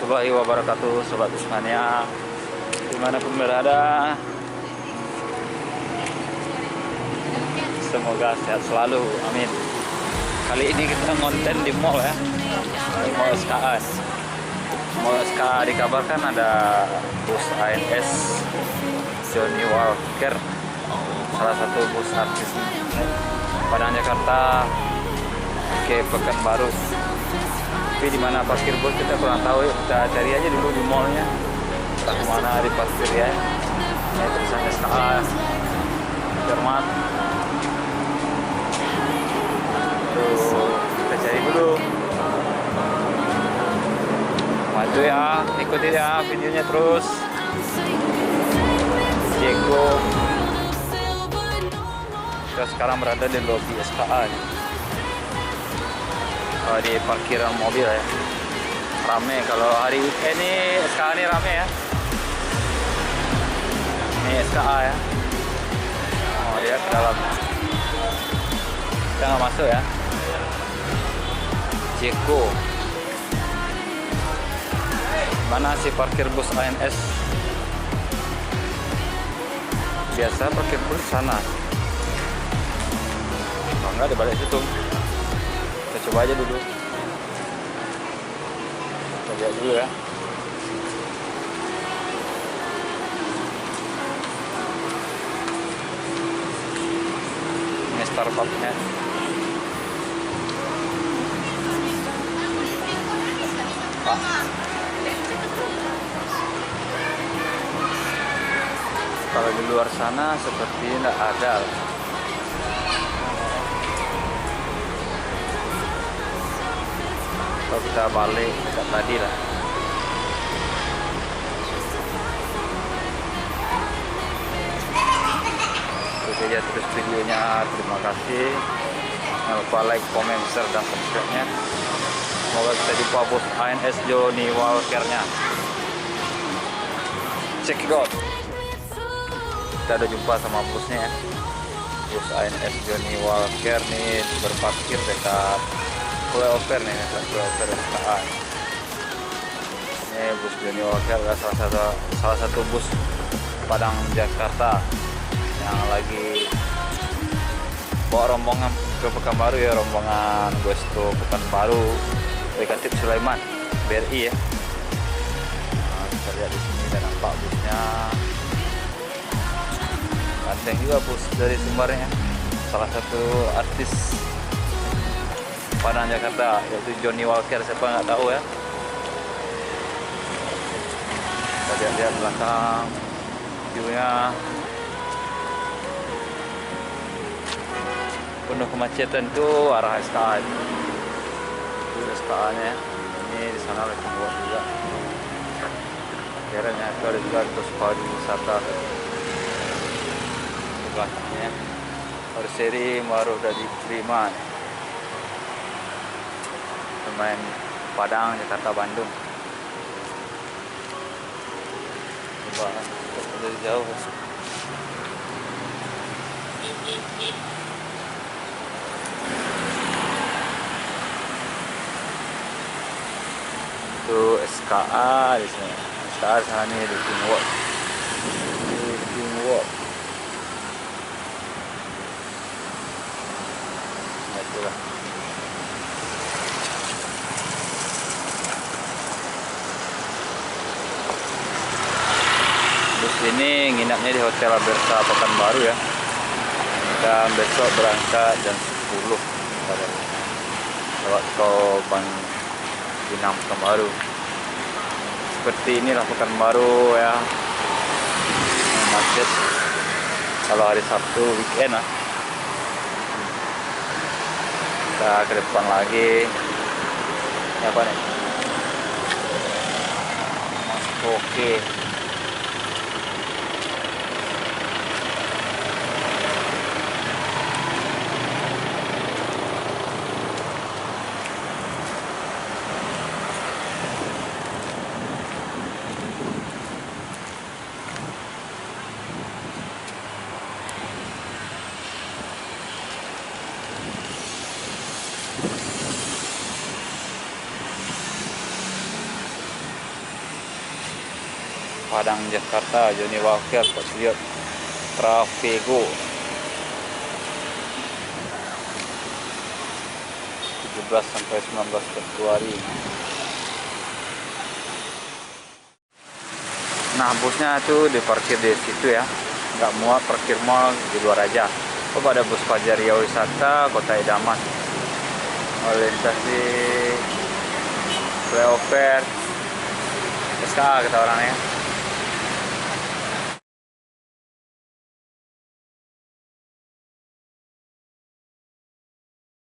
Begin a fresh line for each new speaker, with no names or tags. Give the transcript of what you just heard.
warahmatullahi wabarakatuh, Sobat Usmania dimanapun berada. Semoga sehat selalu, amin. Kali ini kita ngonten di mall ya, di mall SKA. Mall SKA dikabarkan ada bus ANS Johnny Walker, salah satu bus artis Padang Jakarta ke Pekanbaru. Tapi di mana parkir bus kita kurang tahu, kita cari aja dulu di mallnya. Entah kemana di parkir ya. Ini tulisan SKA Cermat. Tuh, kita cari dulu. Maju ya, ikuti ya videonya terus. Diego. Kita sekarang berada di lobi SKA nih. Di parkiran mobil ya, rame. Kalau hari weekend ini SKA ini rame ya. Ini SKA ya. Oh, dia ke dalam, kita nggak masuk ya. Jeko, mana sih parkir bus ANS? Biasa parkir bus sana, kalau nggak di balik situ. Kita coba aja dulu. Kita lihat dulu ya. Ini Starbucks-nya. Kalau di luar sana seperti tidak ada. Kalau kita balik dekat tadi lah. Oke ya, terus videonya. Terima kasih. Jangan lupa like, komen, share, dan subscribe-nya. Semoga kita jumpa bus ANS Johnny Walker-nya. Check it out. Kita udah jumpa sama busnya ya. Bus ANS Johnny Walker nih berparkir dekat flyover nih, dekat flyover SKA. Ini bus Johnny Walker adalah salah satu bus Padang Jakarta yang lagi bawa rombongan ke Pekanbaru ya, rombongan Goesto Pekanbaru Bekatif Sulaiman BRI ya. Nah, kita lihat di sini dan nampak busnya. Ganteng juga bus dari Sumbarnya, salah satu artis Padang Jakarta yaitu Johnny Walker. Siapa nggak tahu ya. Kita lihat belakang view-nya, penuh kemacetan tuh arah SKA itu SKA-nya. Ini di sana lagi buat juga. Akhirnya itu ada juga bus pariwisata di belakangnya. Baru seri baru udah diterima. Pemain Padang Jakarta Bandung. Coba dari jauh. Itu SKA di sini. SKA di sana nih, di Teamwork. Di Teamwork. Nah, itulah. Bus ini nginapnya di Hotel Aberta Pekanbaru ya. Dan besok berangkat jam 10 lewat tol Pinang Pekanbaru. Seperti inilah Pekanbaru ya, macet kalau hari Sabtu weekend lah. Kita ke depan lagi. Ini apa nih? Oke. Padang Jakarta, Johnny Walker, Patriot, Travego. 17 sampai 19 Februari. Nah, busnya itu diparkir di situ ya, nggak muat parkir mall, di luar aja. Ada bus Fajaria Wisata Kota Idaman, melintasi flyover SKA kata orangnya.